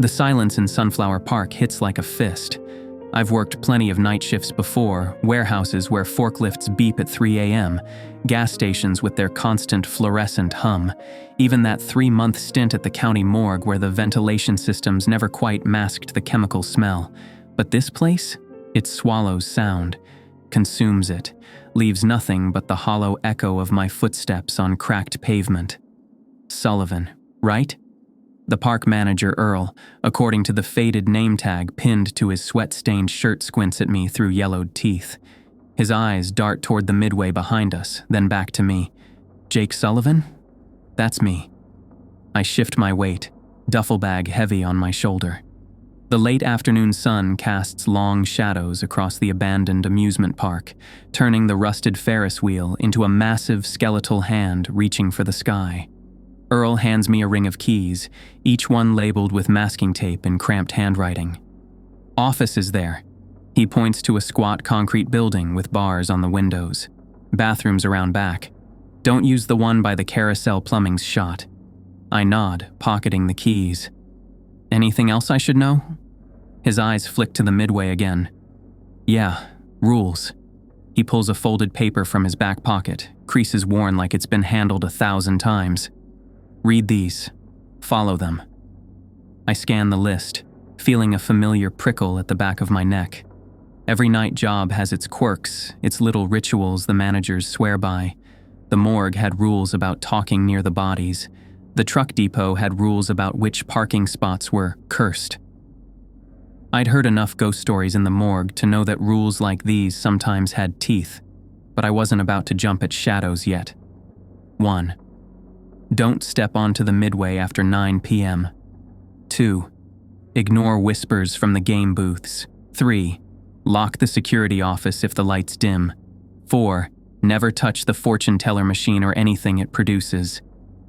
The silence in Sunflower Park hits like a fist. I've worked plenty of night shifts before, warehouses where forklifts beep at 3 a.m., gas stations with their constant fluorescent hum, even that 3-month stint at the county morgue where the ventilation systems never quite masked the chemical smell. But this place? It swallows sound, consumes it, leaves nothing but the hollow echo of my footsteps on cracked pavement. Sullivan, right? The park manager, Earl, according to the faded name tag pinned to his sweat-stained shirt, squints at me through yellowed teeth. His eyes dart toward the midway behind us, then back to me. Jake Sullivan? That's me. I shift my weight, duffel bag heavy on my shoulder. The late afternoon sun casts long shadows across the abandoned amusement park, turning the rusted Ferris wheel into a massive skeletal hand reaching for the sky. Earl hands me a ring of keys, each one labeled with masking tape in cramped handwriting. Office is there. He points to a squat concrete building with bars on the windows. Bathrooms around back. Don't use the one by the carousel, plumbing's shot. I nod, pocketing the keys. Anything else I should know? His eyes flick to the midway again. Yeah, rules. He pulls a folded paper from his back pocket, creases worn like it's been handled 1,000 times. Read these. Follow them. I scan the list, feeling a familiar prickle at the back of my neck. Every night job has its quirks, its little rituals the managers swear by. The morgue had rules about talking near the bodies. The truck depot had rules about which parking spots were cursed. I'd heard enough ghost stories in the morgue to know that rules like these sometimes had teeth, but I wasn't about to jump at shadows yet. 1. Don't step onto the midway after 9 p.m. 2. Ignore whispers from the game booths. 3. Lock the security office if the lights dim. 4. Never touch the fortune teller machine or anything it produces.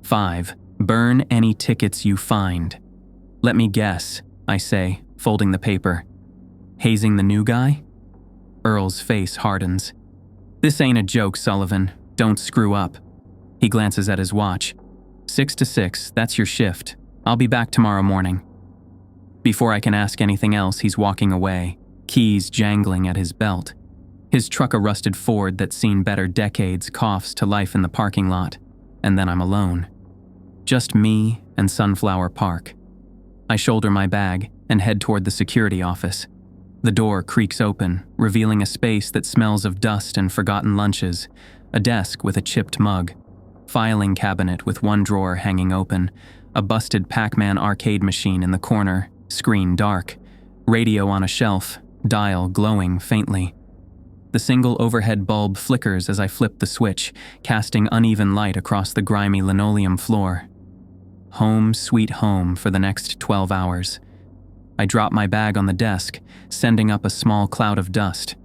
5. Burn any tickets you find. Let me guess, I say, folding the paper. Hazing the new guy? Earl's face hardens. This ain't a joke, Sullivan. Don't screw up. He glances at his watch. 6 to 6, that's your shift. I'll be back tomorrow morning. Before I can ask anything else, he's walking away, keys jangling at his belt. His truck, a rusted Ford that's seen better decades, coughs to life in the parking lot, and then I'm alone. Just me and Sunflower Park. I shoulder my bag and head toward the security office. The door creaks open, revealing a space that smells of dust and forgotten lunches, a desk with a chipped mug, filing cabinet with one drawer hanging open, a busted Pac-Man arcade machine in the corner, screen dark, radio on a shelf, dial glowing faintly. The single overhead bulb flickers as I flip the switch, casting uneven light across the grimy linoleum floor. Home sweet home for the next 12 hours. I drop my bag on the desk, sending up a small cloud of dust.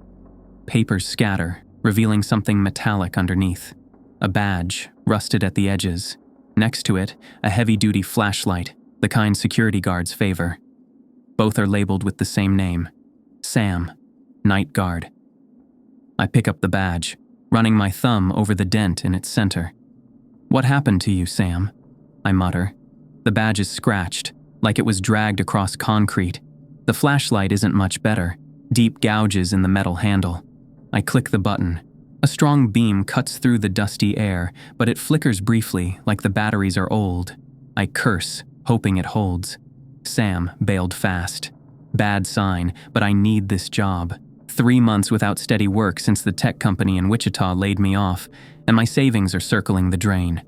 Papers scatter, revealing something metallic underneath. A badge, rusted at the edges. Next to it, a heavy-duty flashlight, the kind security guards favor. Both are labeled with the same name. Sam, Night Guard. I pick up the badge, running my thumb over the dent in its center. What happened to you, Sam? I mutter. The badge is scratched, like it was dragged across concrete. The flashlight isn't much better, deep gouges in the metal handle. I click the button. A strong beam cuts through the dusty air, but it flickers briefly, like the batteries are old. I curse, hoping it holds. Sam bailed fast. Bad sign, but I need this job. 3 months without steady work since the tech company in Wichita laid me off, and my savings are circling the drain.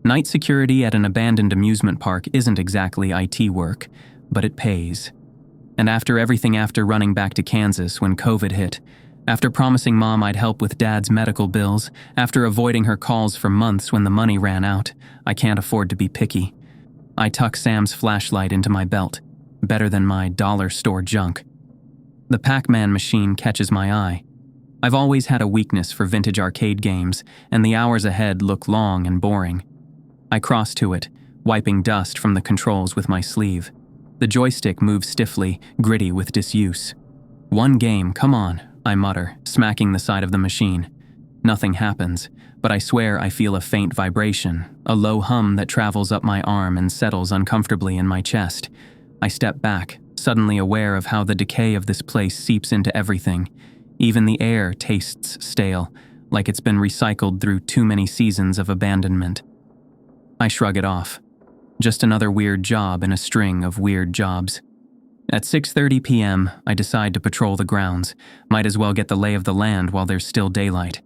Night security at an abandoned amusement park isn't exactly IT work, but it pays. And after running back to Kansas when COVID hit, after promising Mom I'd help with Dad's medical bills, after avoiding her calls for months when the money ran out, I can't afford to be picky. I tuck Sam's flashlight into my belt, better than my dollar store junk. The Pac-Man machine catches my eye. I've always had a weakness for vintage arcade games, and the hours ahead look long and boring. I cross to it, wiping dust from the controls with my sleeve. The joystick moves stiffly, gritty with disuse. One game, come on, I mutter, smacking the side of the machine. Nothing happens, but I swear I feel a faint vibration, a low hum that travels up my arm and settles uncomfortably in my chest. I step back, suddenly aware of how the decay of this place seeps into everything. Even the air tastes stale, like it's been recycled through too many seasons of abandonment. I shrug it off. Just another weird job in a string of weird jobs. At 6:30 p.m., I decide to patrol the grounds. Might as well get the lay of the land while there's still daylight.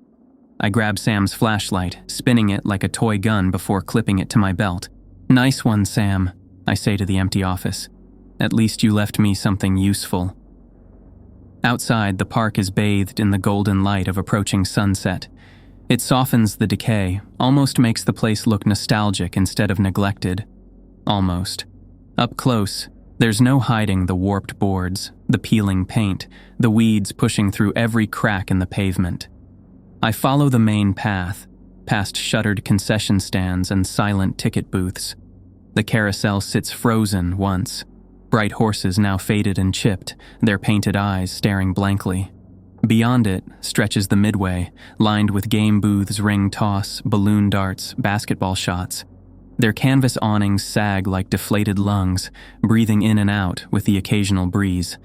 I grab Sam's flashlight, spinning it like a toy gun before clipping it to my belt. "Nice one, Sam," I say to the empty office. "At least you left me something useful." Outside, the park is bathed in the golden light of approaching sunset. It softens the decay, almost makes the place look nostalgic instead of neglected. Almost. Up close, there's no hiding the warped boards, the peeling paint, the weeds pushing through every crack in the pavement. I follow the main path, past shuttered concession stands and silent ticket booths. The carousel sits frozen once. Bright horses now faded and chipped, their painted eyes staring blankly. Beyond it stretches the midway, lined with game booths, ring toss, balloon darts, basketball shots. Their canvas awnings sag like deflated lungs, breathing in and out with the occasional breeze.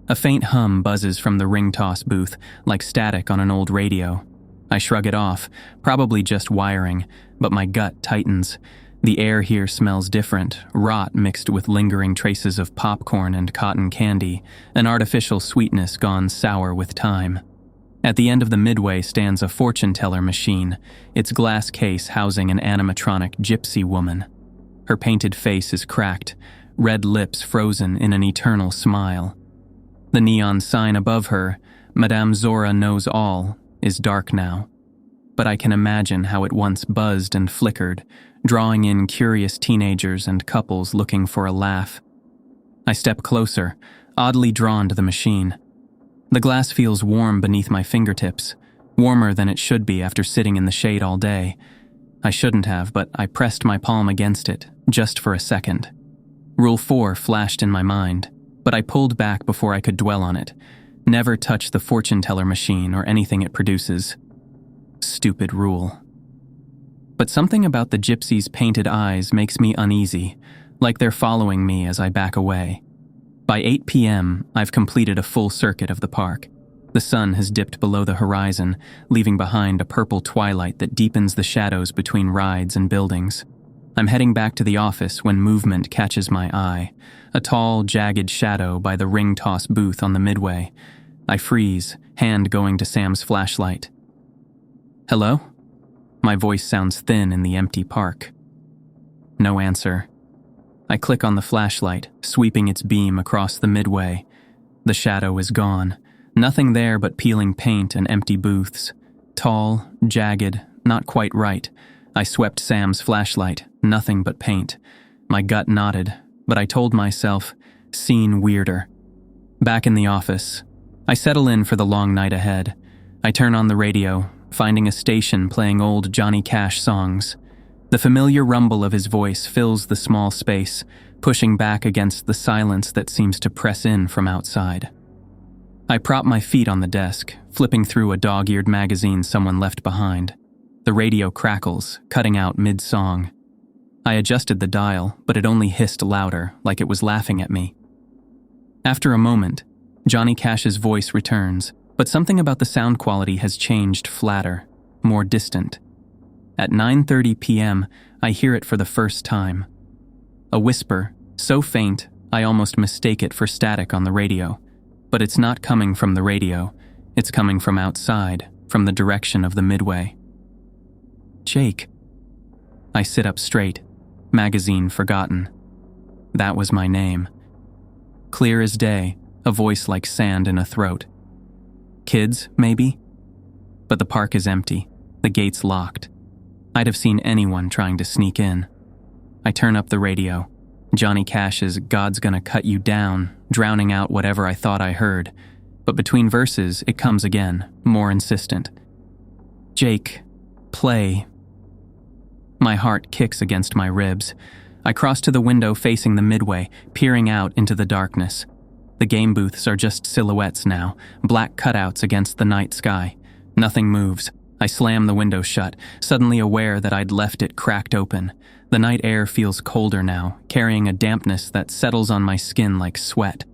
A faint hum buzzes from the ring toss booth, like static on an old radio. I shrug it off, probably just wiring, but my gut tightens. The air here smells different, rot mixed with lingering traces of popcorn and cotton candy, an artificial sweetness gone sour with time. At the end of the midway stands a fortune teller machine, its glass case housing an animatronic gypsy woman. Her painted face is cracked, red lips frozen in an eternal smile. The neon sign above her, "Madame Zora Knows All," is dark now. But I can imagine how it once buzzed and flickered, drawing in curious teenagers and couples looking for a laugh. I step closer, oddly drawn to the machine. The glass feels warm beneath my fingertips, warmer than it should be after sitting in the shade all day. I shouldn't have, but I pressed my palm against it, just for a second. Rule 4 flashed in my mind, but I pulled back before I could dwell on it. Never touch the fortune teller machine or anything it produces. Stupid rule. But something about the gypsy's painted eyes makes me uneasy, like they're following me as I back away. By 8 p.m., I've completed a full circuit of the park. The sun has dipped below the horizon, leaving behind a purple twilight that deepens the shadows between rides and buildings. I'm heading back to the office when movement catches my eye, a tall, jagged shadow by the ring toss booth on the midway. I freeze, hand going to Sam's flashlight. "Hello?" My voice sounds thin in the empty park. No answer. I click on the flashlight, sweeping its beam across the midway. The shadow is gone. Nothing there but peeling paint and empty booths. Tall, jagged, not quite right. I swept Sam's flashlight, nothing but paint. My gut nodded, but I told myself, seen weirder. Back in the office, I settle in for the long night ahead. I turn on the radio, finding a station playing old Johnny Cash songs. The familiar rumble of his voice fills the small space, pushing back against the silence that seems to press in from outside. I prop my feet on the desk, flipping through a dog-eared magazine someone left behind. The radio crackles, cutting out mid-song. I adjusted the dial, but it only hissed louder, like it was laughing at me. After a moment, Johnny Cash's voice returns, but something about the sound quality has changed flatter, more distant. At 9:30 p.m., I hear it for the first time. A whisper, so faint, I almost mistake it for static on the radio. But it's not coming from the radio. It's coming from outside, from the direction of the midway. "Jake." I sit up straight, magazine forgotten. That was my name. Clear as day, a voice like sand in a throat. "Kids, maybe?" But the park is empty, the gates locked. I'd have seen anyone trying to sneak in. I turn up the radio. Johnny Cash's "God's Gonna Cut You Down," drowning out whatever I thought I heard. But between verses, it comes again, more insistent. "Jake, play." My heart kicks against my ribs. I cross to the window facing the midway, peering out into the darkness. The game booths are just silhouettes now, black cutouts against the night sky. Nothing moves. I slam the window shut, suddenly aware that I'd left it cracked open. The night air feels colder now, carrying a dampness that settles on my skin like sweat.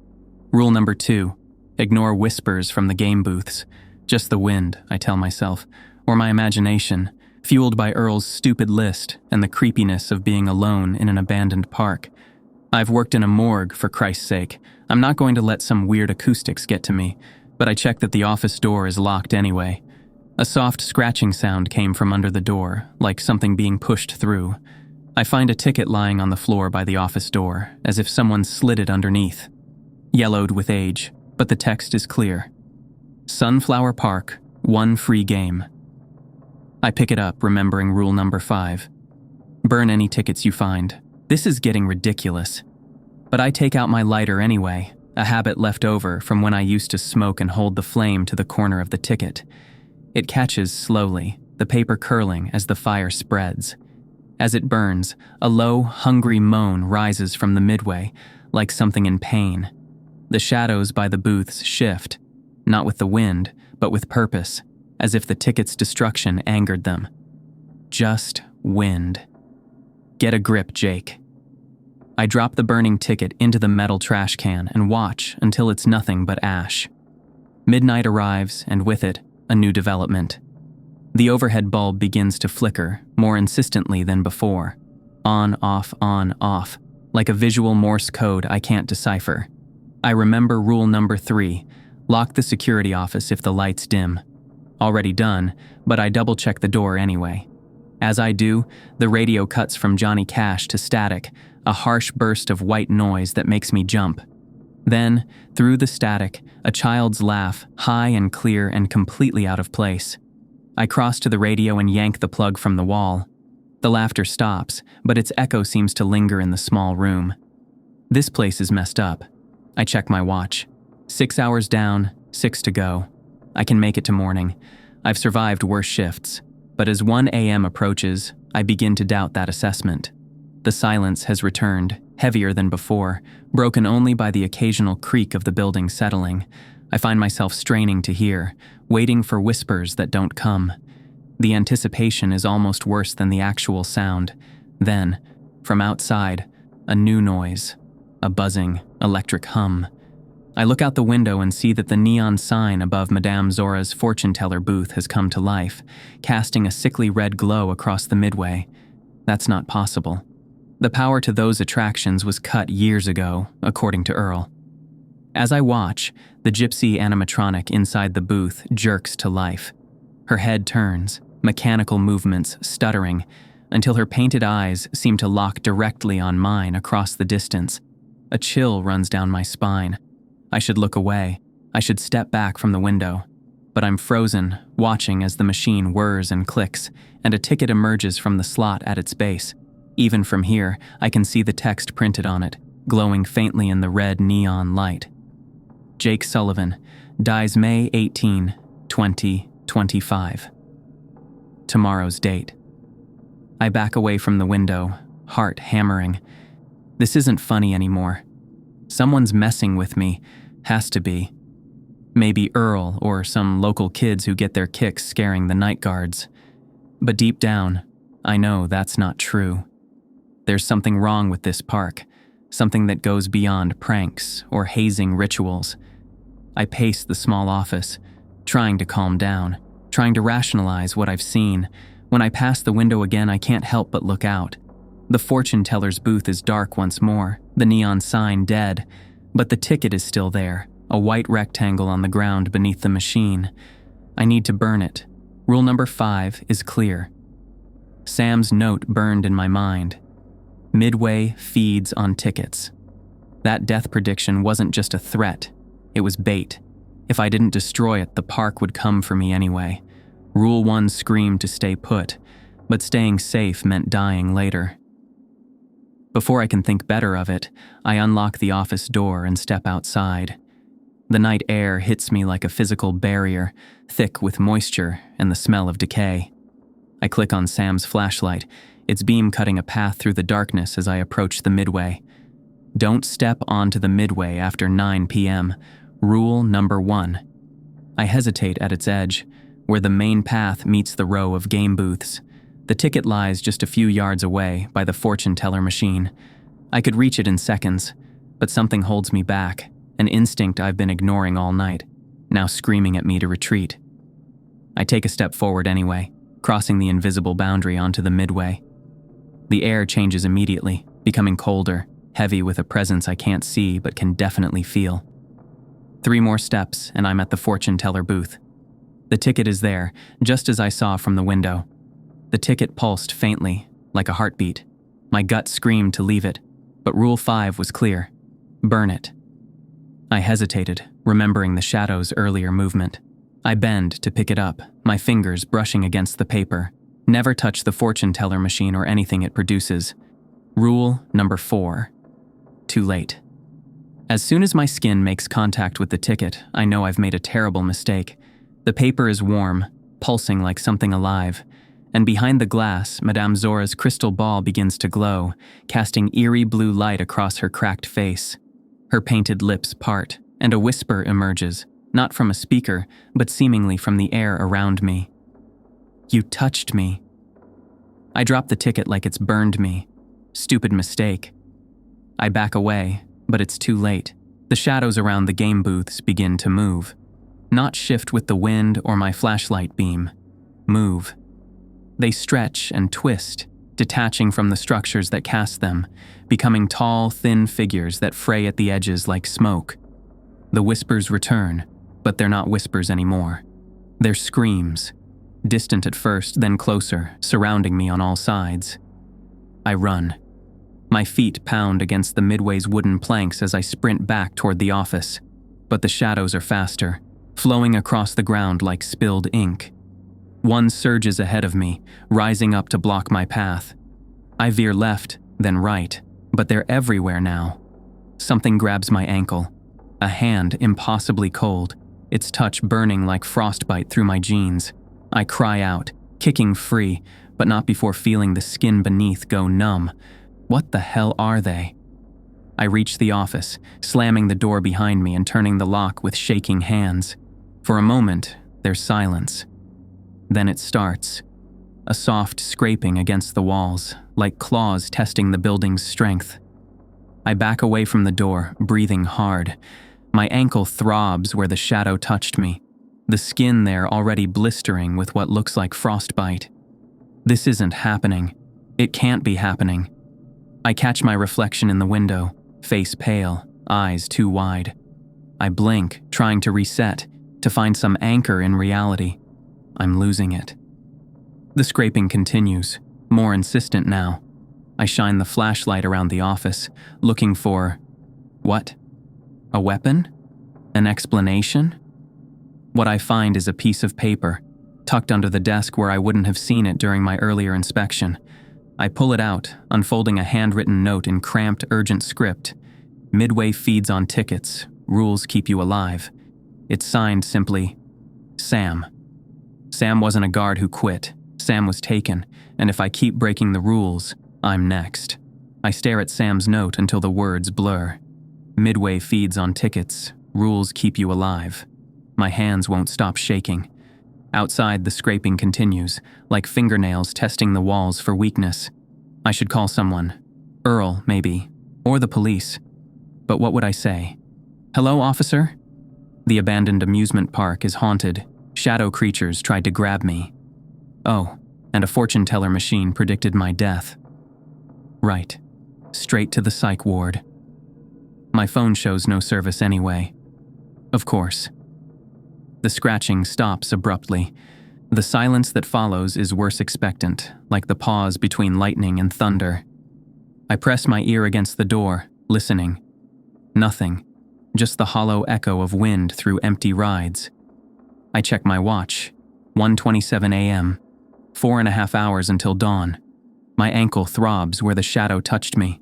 Rule number 2, ignore whispers from the game booths. Just the wind, I tell myself, or my imagination, fueled by Earl's stupid list and the creepiness of being alone in an abandoned park. I've worked in a morgue, for Christ's sake. I'm not going to let some weird acoustics get to me, but I check that the office door is locked anyway. A soft scratching sound came from under the door, like something being pushed through. I find a ticket lying on the floor by the office door, as if someone slid it underneath. Yellowed with age, but the text is clear. Sunflower Park, 1 free game. I pick it up, remembering rule number 5. Burn any tickets you find. This is getting ridiculous. But I take out my lighter anyway, a habit left over from when I used to smoke and hold the flame to the corner of the ticket. It catches slowly, the paper curling as the fire spreads. As it burns, a low, hungry moan rises from the midway, like something in pain. The shadows by the booths shift, not with the wind, but with purpose, as if the ticket's destruction angered them. Just wind. Get a grip, Jake. I drop the burning ticket into the metal trash can and watch until it's nothing but ash. Midnight arrives, and with it, a new development. The overhead bulb begins to flicker, more insistently than before. On, off, like a visual Morse code I can't decipher. I remember rule number 3, lock the security office if the lights dim. Already done, but I double-check the door anyway. As I do, the radio cuts from Johnny Cash to static, a harsh burst of white noise that makes me jump. Then, through the static, a child's laugh, high and clear and completely out of place. I cross to the radio and yank the plug from the wall. The laughter stops, but its echo seems to linger in the small room. This place is messed up. I check my watch. 6 hours down, 6 to go. I can make it to morning. I've survived worse shifts, but as 1 a.m. approaches, I begin to doubt that assessment. The silence has returned, heavier than before, broken only by the occasional creak of the building settling. I find myself straining to hear, waiting for whispers that don't come. The anticipation is almost worse than the actual sound. Then, from outside, a new noise, a buzzing, electric hum. I look out the window and see that the neon sign above Madame Zora's fortune-teller booth has come to life, casting a sickly red glow across the midway. That's not possible. The power to those attractions was cut years ago, according to Earl. As I watch, the gypsy animatronic inside the booth jerks to life. Her head turns, mechanical movements stuttering, until her painted eyes seem to lock directly on mine across the distance. A chill runs down my spine. I should look away. I should step back from the window. But I'm frozen, watching as the machine whirs and clicks, and a ticket emerges from the slot at its base. Even from here, I can see the text printed on it, glowing faintly in the red neon light. Jake Sullivan, dies May 18, 2025. Tomorrow's date. I back away from the window, heart hammering. This isn't funny anymore. Someone's messing with me, has to be. Maybe Earl or some local kids who get their kicks scaring the night guards. But deep down, I know that's not true. There's something wrong with this park, something that goes beyond pranks or hazing rituals. I pace the small office, trying to calm down, trying to rationalize what I've seen. When I pass the window again, I can't help but look out. The fortune teller's booth is dark once more, the neon sign dead, but the ticket is still there, a white rectangle on the ground beneath the machine. I need to burn it. Rule number 5 is clear. Sam's note burned in my mind. Midway feeds on tickets. That death prediction wasn't just a threat, it was bait. If I didn't destroy it, the park would come for me anyway. Rule 1 screamed to stay put, but staying safe meant dying later. Before I can think better of it, I unlock the office door and step outside. The night air hits me like a physical barrier, thick with moisture and the smell of decay. I click on Sam's flashlight, its beam cutting a path through the darkness as I approach the midway. Don't step onto the midway after 9 p.m. Rule number 1. I hesitate at its edge, where the main path meets the row of game booths. The ticket lies just a few yards away by the fortune teller machine. I could reach it in seconds, but something holds me back, an instinct I've been ignoring all night, now screaming at me to retreat. I take a step forward anyway, crossing the invisible boundary onto the midway. The air changes immediately, becoming colder, heavy with a presence I can't see but can definitely feel. 3 more steps and I'm at the fortune teller booth. The ticket is there, just as I saw from the window. The ticket pulsed faintly, like a heartbeat. My gut screamed to leave it, but Rule 5 was clear. Burn it. I hesitated, remembering the shadow's earlier movement. I bend to pick it up, my fingers brushing against the paper. Never touch the fortune teller machine or anything it produces. Rule number 4. Too late. As soon as my skin makes contact with the ticket, I know I've made a terrible mistake. The paper is warm, pulsing like something alive, and behind the glass, Madame Zora's crystal ball begins to glow, casting eerie blue light across her cracked face. Her painted lips part, and a whisper emerges, not from a speaker, but seemingly from the air around me. You touched me. I drop the ticket like it's burned me. Stupid mistake. I back away, but it's too late. The shadows around the game booths begin to move. Not shift with the wind or my flashlight beam. Move. They stretch and twist, detaching from the structures that cast them, becoming tall, thin figures that fray at the edges like smoke. The whispers return, but they're not whispers anymore. They're screams, distant at first, then closer, surrounding me on all sides. I run. My feet pound against the midway's wooden planks as I sprint back toward the office, but the shadows are faster, flowing across the ground like spilled ink. One surges ahead of me, rising up to block my path. I veer left, then right, but they're everywhere now. Something grabs my ankle. A hand impossibly cold, its touch burning like frostbite through my jeans. I cry out, kicking free, but not before feeling the skin beneath go numb. What the hell are they? I reach the office, slamming the door behind me and turning the lock with shaking hands. For a moment, there's silence. Then it starts. A soft scraping against the walls, like claws testing the building's strength. I back away from the door, breathing hard. My ankle throbs where the shadow touched me, the skin there already blistering with what looks like frostbite. This isn't happening. It can't be happening. I catch my reflection in the window, face pale, eyes too wide. I blink, trying to reset, to find some anchor in reality. I'm losing it. The scraping continues, more insistent now. I shine the flashlight around the office, looking for... what? A weapon? An explanation? What I find is a piece of paper, tucked under the desk where I wouldn't have seen it during my earlier inspection. I pull it out, unfolding a handwritten note in cramped, urgent script. Midway feeds on tickets. Rules keep you alive. It's signed simply, Sam. Sam wasn't a guard who quit. Sam was taken, and if I keep breaking the rules, I'm next. I stare at Sam's note until the words blur. Midway feeds on tickets. Rules keep you alive. My hands won't stop shaking. Outside, the scraping continues, like fingernails testing the walls for weakness. I should call someone. Earl, maybe. Or the police. But what would I say? Hello, officer? The abandoned amusement park is haunted. Shadow creatures tried to grab me. Oh, and a fortune teller machine predicted my death. Right. Straight to the psych ward. My phone shows no service anyway. Of course. The scratching stops abruptly. The silence that follows is worse expectant, like the pause between lightning and thunder. I press my ear against the door, listening. Nothing. Just the hollow echo of wind through empty rides. I check my watch. 1:27 a.m. 4.5 hours until dawn. My ankle throbs where the shadow touched me.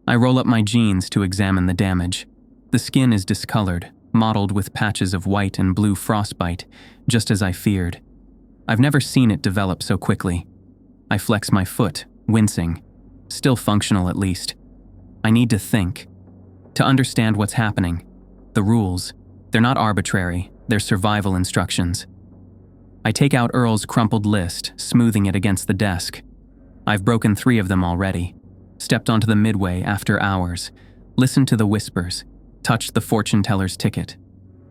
I roll up my jeans to examine the damage. The skin is discolored, mottled with patches of white and blue frostbite, just as I feared. I've never seen it develop so quickly. I flex my foot, wincing. Still functional at least. I need to think. To understand what's happening. The rules. They're not arbitrary. They're survival instructions. I take out Earl's crumpled list, smoothing it against the desk. I've broken 3 of them already. Stepped onto the midway after hours. Listened to the whispers. Touched the fortune teller's ticket.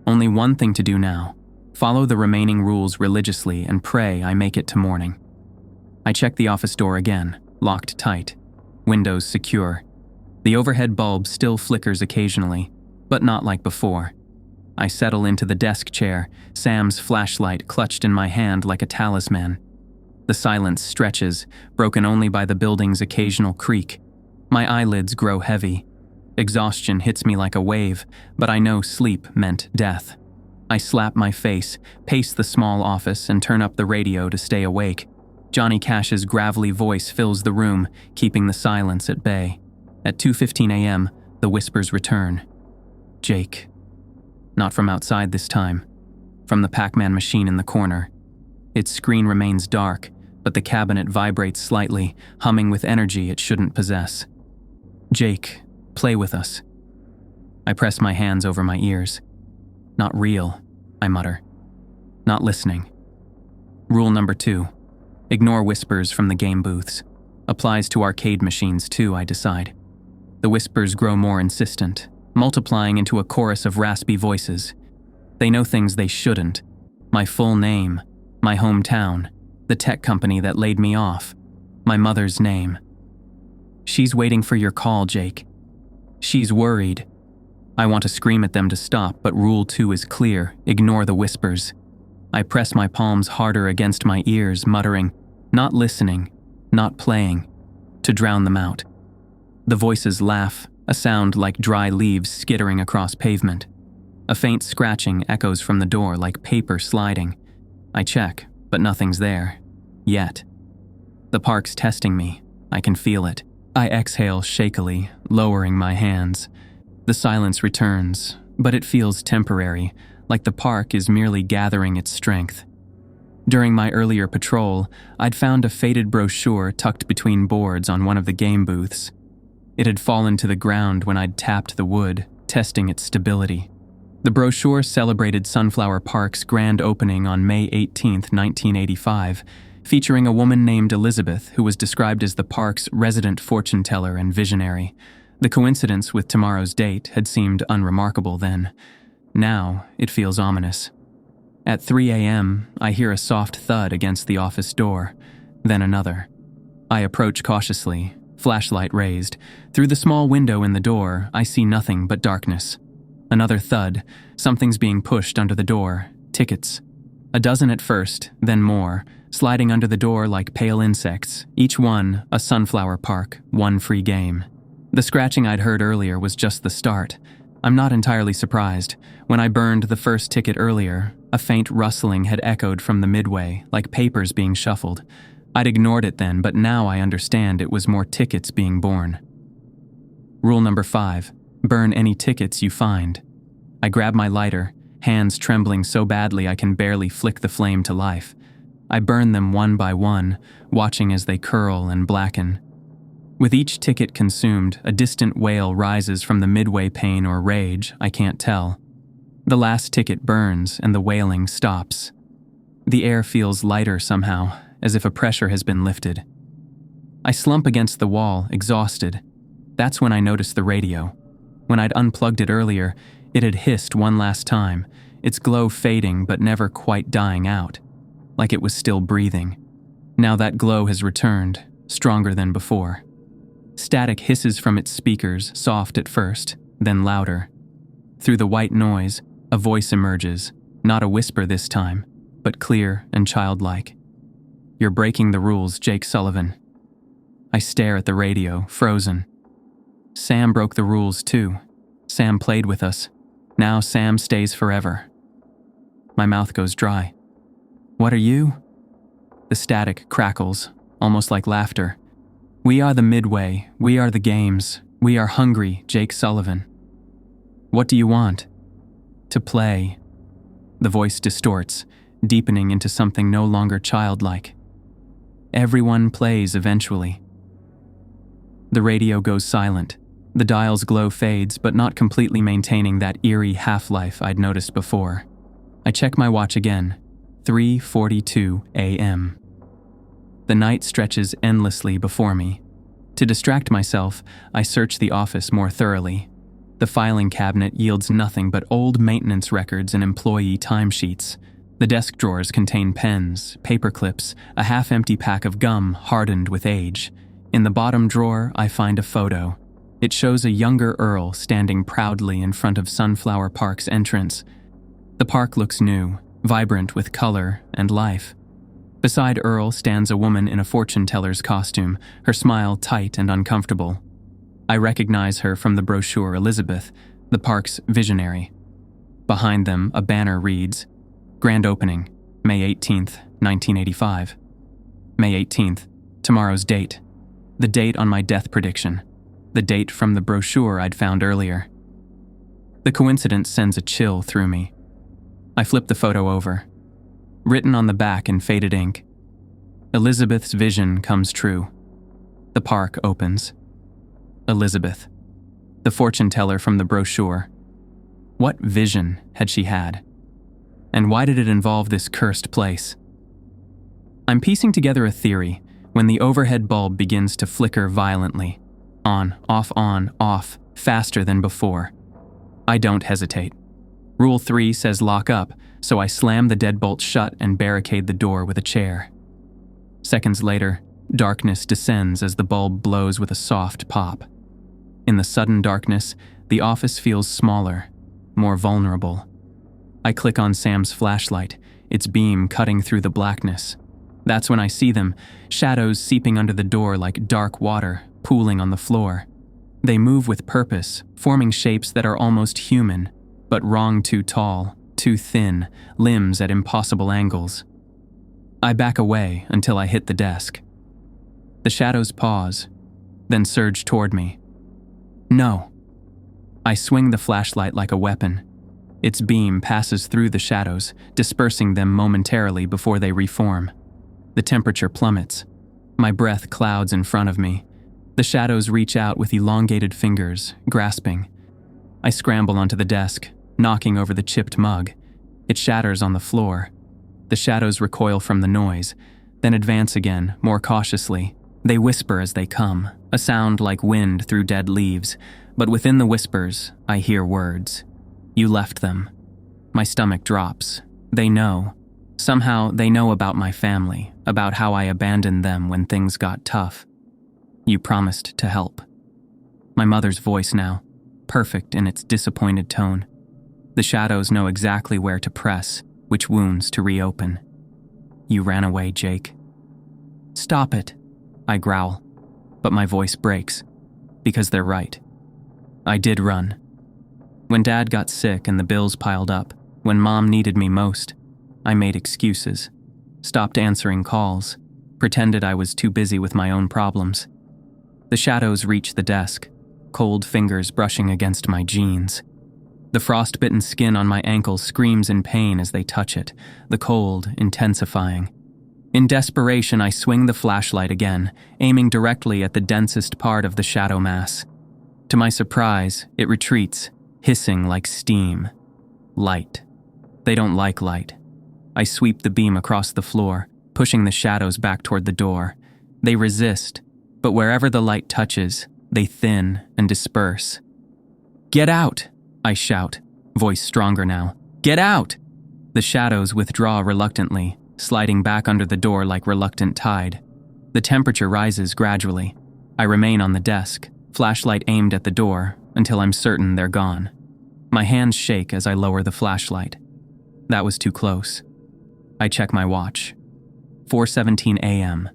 Only one thing to do now. Follow the remaining rules religiously and pray I make it to morning. I check the office door again, locked tight. Windows secure. The overhead bulb still flickers occasionally, but not like before. I settle into the desk chair, Sam's flashlight clutched in my hand like a talisman. The silence stretches, broken only by the building's occasional creak. My eyelids grow heavy. Exhaustion hits me like a wave, but I know sleep meant death. I slap my face, pace the small office, and turn up the radio to stay awake. Johnny Cash's gravelly voice fills the room, keeping the silence at bay. At 2:15 a.m., the whispers return. Jake. Not from outside this time. From the Pac-Man machine in the corner. Its screen remains dark, but the cabinet vibrates slightly, humming with energy it shouldn't possess. Jake, play with us. I press my hands over my ears. Not real, I mutter. Not listening. Rule number 2. Ignore whispers from the game booths. Applies to arcade machines too, I decide. The whispers grow more insistent, multiplying into a chorus of raspy voices. They know things they shouldn't. My full name, my hometown, the tech company that laid me off, my mother's name. She's waiting for your call, Jake. She's worried. I want to scream at them to stop, but rule 2 is clear: ignore the whispers. I press my palms harder against my ears, muttering, not listening, not playing, to drown them out. The voices laugh, a sound like dry leaves skittering across pavement. A faint scratching echoes from the door like paper sliding. I check, but nothing's there. Yet. The park's testing me. I can feel it. I exhale shakily, lowering my hands. The silence returns, but it feels temporary, like the park is merely gathering its strength. During my earlier patrol, I'd found a faded brochure tucked between boards on one of the game booths. It had fallen to the ground when I'd tapped the wood, testing its stability. The brochure celebrated Sunflower Park's grand opening on May 18, 1985, featuring a woman named Elizabeth who was described as the park's resident fortune teller and visionary. The coincidence with tomorrow's date had seemed unremarkable then. Now, it feels ominous. At 3 a.m., I hear a soft thud against the office door, then another. I approach cautiously, flashlight raised. Through the small window in the door, I see nothing but darkness. Another thud. Something's being pushed under the door. Tickets. A dozen at first, then more, sliding under the door like pale insects, each one a Sunflower Park, one free game. The scratching I'd heard earlier was just the start. I'm not entirely surprised. When I burned the first ticket earlier, a faint rustling had echoed from the midway, like papers being shuffled. I'd ignored it then, but now I understand it was more tickets being born. Rule number 5. Burn any tickets you find. I grab my lighter, hands trembling so badly I can barely flick the flame to life. I burn them one by one, watching as they curl and blacken. With each ticket consumed, a distant wail rises from the midway pane or rage, I can't tell. The last ticket burns and the wailing stops. The air feels lighter somehow, as if a pressure has been lifted. I slump against the wall, exhausted. That's when I notice the radio. When I'd unplugged it earlier, it had hissed one last time, its glow fading but never quite dying out, like it was still breathing. Now that glow has returned, stronger than before. Static hisses from its speakers, soft at first, then louder. Through the white noise, a voice emerges, not a whisper this time, but clear and childlike. You're breaking the rules, Jake Sullivan. I stare at the radio, frozen. Sam broke the rules too. Sam played with us. Now Sam stays forever. My mouth goes dry. What are you? The static crackles, almost like laughter. We are the midway, we are the games, we are hungry, Jake Sullivan. What do you want? To play. The voice distorts, deepening into something no longer childlike. Everyone plays eventually. The radio goes silent. The dial's glow fades, but not completely maintaining that eerie half-life I'd noticed before. I check my watch again. 3:42 a.m. The night stretches endlessly before me. To distract myself, I search the office more thoroughly. The filing cabinet yields nothing but old maintenance records and employee timesheets. The desk drawers contain pens, paper clips, a half-empty pack of gum hardened with age. In the bottom drawer, I find a photo. It shows a younger Earl standing proudly in front of Sunflower Park's entrance. The park looks new, vibrant with color and life. Beside Earl stands a woman in a fortune-teller's costume, her smile tight and uncomfortable. I recognize her from the brochure Elizabeth, the park's visionary. Behind them, a banner reads, Grand Opening, May 18th, 1985. May 18th, tomorrow's date. The date on my death prediction. The date from the brochure I'd found earlier. The coincidence sends a chill through me. I flip the photo over. Written on the back in faded ink, Elizabeth's vision comes true. The park opens. Elizabeth, the fortune teller from the brochure. What vision had she had? And why did it involve this cursed place? I'm piecing together a theory when the overhead bulb begins to flicker violently. On, off, faster than before. I don't hesitate. Rule 3 says lock up, so I slam the deadbolt shut and barricade the door with a chair. Seconds later, darkness descends as the bulb blows with a soft pop. In the sudden darkness, the office feels smaller, more vulnerable. I click on Sam's flashlight, its beam cutting through the blackness. That's when I see them, shadows seeping under the door like dark water, pooling on the floor. They move with purpose, forming shapes that are almost human, but wrong too tall, too thin, limbs at impossible angles. I back away until I hit the desk. The shadows pause, then surge toward me. No. I swing the flashlight like a weapon. Its beam passes through the shadows, dispersing them momentarily before they reform. The temperature plummets. My breath clouds in front of me. The shadows reach out with elongated fingers, grasping. I scramble onto the desk, knocking over the chipped mug. It shatters on the floor. The shadows recoil from the noise, then advance again, more cautiously. They whisper as they come, a sound like wind through dead leaves, but within the whispers, I hear words. You left them. My stomach drops. They know. Somehow, they know about my family, about how I abandoned them when things got tough. You promised to help. My mother's voice now, perfect in its disappointed tone. The shadows know exactly where to press, which wounds to reopen. You ran away, Jake. Stop it, I growl, but my voice breaks, because they're right. I did run. When Dad got sick and the bills piled up, when Mom needed me most, I made excuses, stopped answering calls, pretended I was too busy with my own problems. The shadows reach the desk, cold fingers brushing against my jeans. The frostbitten skin on my ankle screams in pain as they touch it, the cold intensifying. In desperation, I swing the flashlight again, aiming directly at the densest part of the shadow mass. To my surprise, it retreats, hissing like steam. Light. They don't like light. I sweep the beam across the floor, pushing the shadows back toward the door. They resist, but wherever the light touches, they thin and disperse. Get out! I shout, voice stronger now. Get out! The shadows withdraw reluctantly, sliding back under the door like reluctant tide. The temperature rises gradually. I remain on the desk, flashlight aimed at the door, until I'm certain they're gone. My hands shake as I lower the flashlight. That was too close. I check my watch. 4:17 a.m.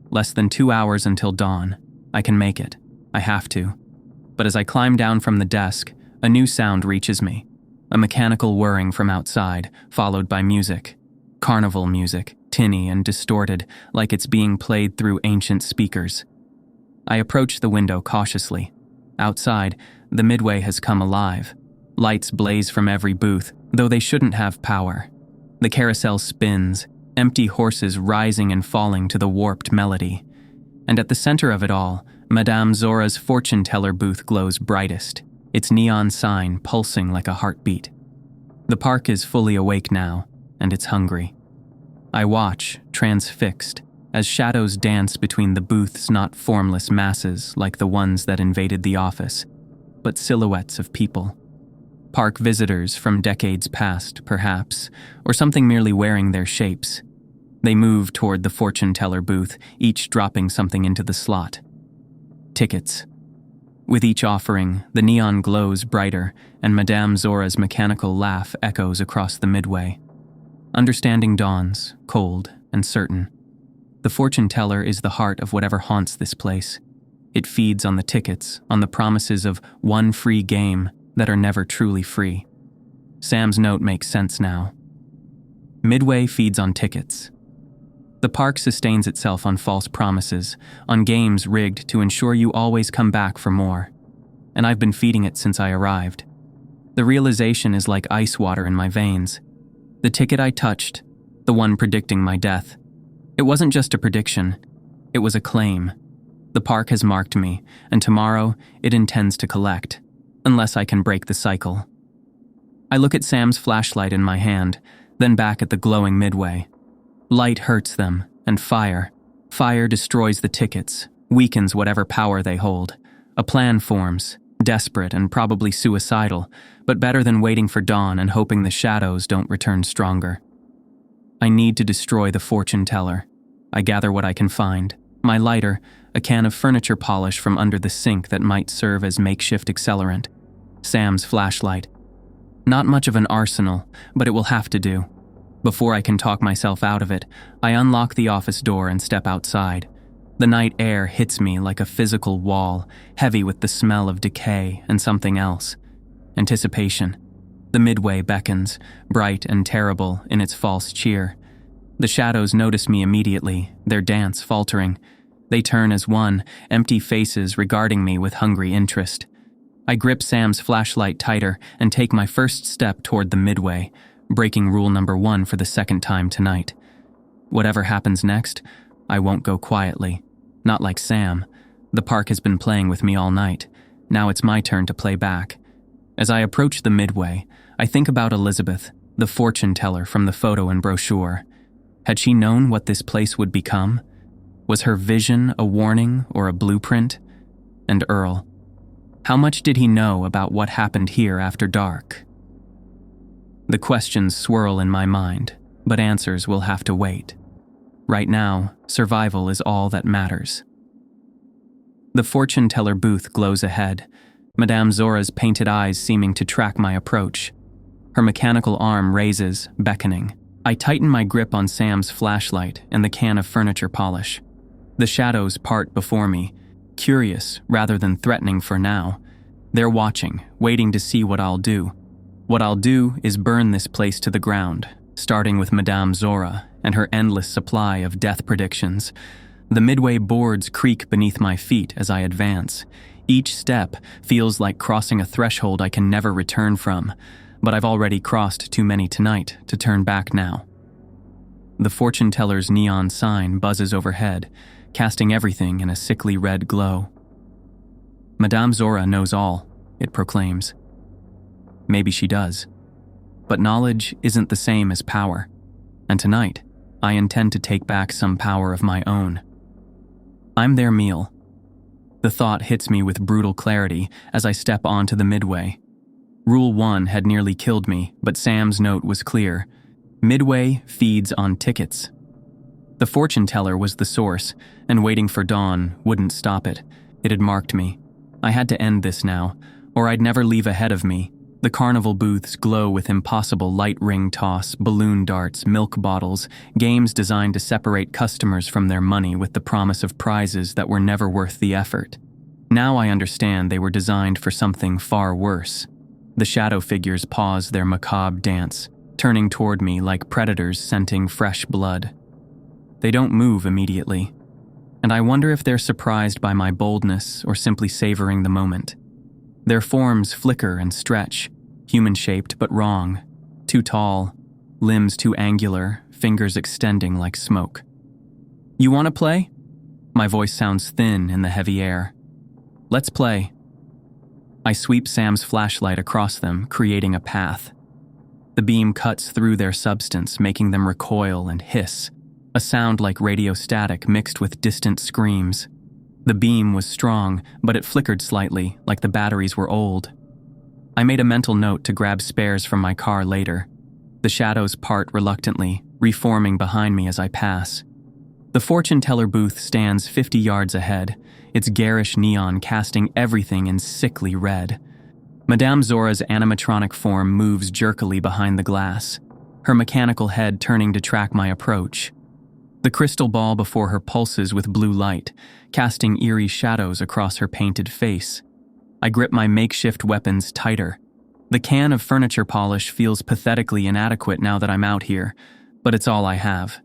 Less than 2 hours until dawn. I can make it. I have to. But as I climb down from the desk, a new sound reaches me. A mechanical whirring from outside, followed by music. Carnival music, tinny and distorted, like it's being played through ancient speakers. I approach the window cautiously. Outside, the midway has come alive. Lights blaze from every booth, though they shouldn't have power. The carousel spins, empty horses rising and falling to the warped melody. And at the center of it all, Madame Zora's fortune-teller booth glows brightest, its neon sign pulsing like a heartbeat. The park is fully awake now, and it's hungry. I watch, transfixed, as shadows dance between the booths, not formless masses like the ones that invaded the office, but silhouettes of people. Park visitors from decades past, perhaps, or something merely wearing their shapes. They move toward the fortune teller booth, each dropping something into the slot. Tickets. With each offering, the neon glows brighter, and Madame Zora's mechanical laugh echoes across the midway. Understanding dawns, cold and certain. The fortune teller is the heart of whatever haunts this place. It feeds on the tickets, on the promises of one free game that are never truly free. Sam's note makes sense now. Midway feeds on tickets. The park sustains itself on false promises, on games rigged to ensure you always come back for more. And I've been feeding it since I arrived. The realization is like ice water in my veins. The ticket I touched, the one predicting my death. It wasn't just a prediction, it was a claim. The park has marked me, and tomorrow it intends to collect, unless I can break the cycle. I look at Sam's flashlight in my hand, then back at the glowing midway. Light hurts them, and fire. Fire destroys the tickets, weakens whatever power they hold. A plan forms, desperate and probably suicidal, but better than waiting for dawn and hoping the shadows don't return stronger. I need to destroy the fortune teller. I gather what I can find. My lighter, a can of furniture polish from under the sink that might serve as makeshift accelerant. Sam's flashlight. Not much of an arsenal, but it will have to do. Before I can talk myself out of it, I unlock the office door and step outside. The night air hits me like a physical wall, heavy with the smell of decay and something else. Anticipation. The midway beckons, bright and terrible in its false cheer. The shadows notice me immediately, their dance faltering. They turn as one, empty faces regarding me with hungry interest. I grip Sam's flashlight tighter and take my first step toward the midway, breaking rule number 1 for the second time tonight. Whatever happens next, I won't go quietly. Not like Sam. The park has been playing with me all night. Now it's my turn to play back. As I approach the midway, I think about Elizabeth, the fortune teller from the photo and brochure. Had she known what this place would become? Was her vision a warning or a blueprint? And Earl. How much did he know about what happened here after dark? The questions swirl in my mind, but answers will have to wait. Right now, survival is all that matters. The fortune teller booth glows ahead, Madame Zora's painted eyes seeming to track my approach. Her mechanical arm raises, beckoning. I tighten my grip on Sam's flashlight and the can of furniture polish. The shadows part before me, curious rather than threatening for now. They're watching, waiting to see what I'll do. What I'll do is burn this place to the ground, starting with Madame Zora and her endless supply of death predictions. The midway boards creak beneath my feet as I advance. Each step feels like crossing a threshold I can never return from, but I've already crossed too many tonight to turn back now. The fortune teller's neon sign buzzes overhead, casting everything in a sickly red glow. Madame Zora knows all, it proclaims. Maybe she does. But knowledge isn't the same as power, and tonight, I intend to take back some power of my own. I'm their meal. The thought hits me with brutal clarity as I step onto the midway. Rule 1 had nearly killed me, but Sam's note was clear. Midway feeds on tickets. The fortune teller was the source, and waiting for dawn wouldn't stop it. It had marked me. I had to end this now, or I'd never leave ahead of me. The carnival booths glow with impossible light ring toss, balloon darts, milk bottles, games designed to separate customers from their money with the promise of prizes that were never worth the effort. Now I understand they were designed for something far worse. The shadow figures pause their macabre dance, turning toward me like predators scenting fresh blood. They don't move immediately, and I wonder if they're surprised by my boldness or simply savoring the moment. Their forms flicker and stretch, human-shaped but wrong, too tall, limbs too angular, fingers extending like smoke. You want to play? My voice sounds thin in the heavy air. Let's play. I sweep Sam's flashlight across them, creating a path. The beam cuts through their substance, making them recoil and hiss, a sound like radio static mixed with distant screams. The beam was strong, but it flickered slightly, like the batteries were old. I made a mental note to grab spares from my car later. The shadows part reluctantly, reforming behind me as I pass. The fortune teller booth stands 50 yards ahead, its garish neon casting everything in sickly red. Madame Zora's animatronic form moves jerkily behind the glass, her mechanical head turning to track my approach. The crystal ball before her pulses with blue light, casting eerie shadows across her painted face. I grip my makeshift weapons tighter. The can of furniture polish feels pathetically inadequate now that I'm out here, but it's all I have.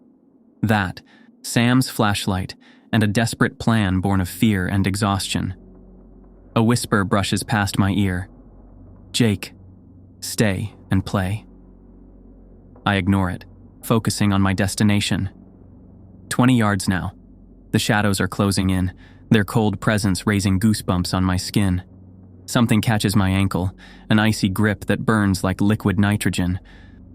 That, Sam's flashlight, and a desperate plan born of fear and exhaustion. A whisper brushes past my ear. Jake, stay and play. I ignore it, focusing on my destination. 20 yards now. The shadows are closing in, their cold presence raising goosebumps on my skin. Something catches my ankle, an icy grip that burns like liquid nitrogen.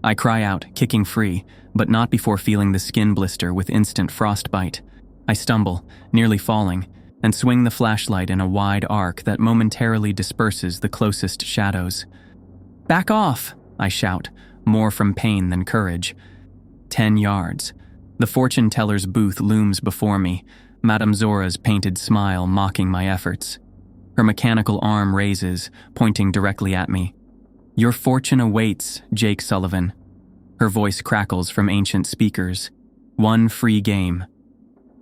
I cry out, kicking free, but not before feeling the skin blister with instant frostbite. I stumble, nearly falling, and swing the flashlight in a wide arc that momentarily disperses the closest shadows. Back off, I shout, more from pain than courage. 10 yards. The fortune teller's booth looms before me, Madame Zora's painted smile mocking my efforts. Her mechanical arm raises, pointing directly at me. Your fortune awaits, Jake Sullivan. Her voice crackles from ancient speakers. One free game.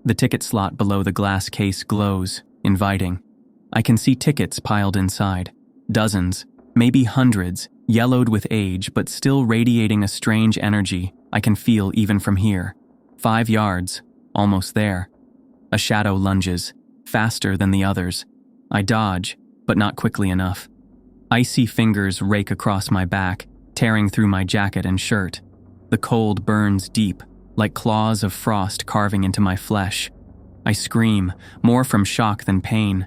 The ticket slot below the glass case glows, inviting. I can see tickets piled inside. Dozens, maybe hundreds, yellowed with age but still radiating a strange energy I can feel even from here. 5 yards, almost there. A shadow lunges, faster than the others. I dodge, but not quickly enough. Icy fingers rake across my back, tearing through my jacket and shirt. The cold burns deep, like claws of frost carving into my flesh. I scream, more from shock than pain.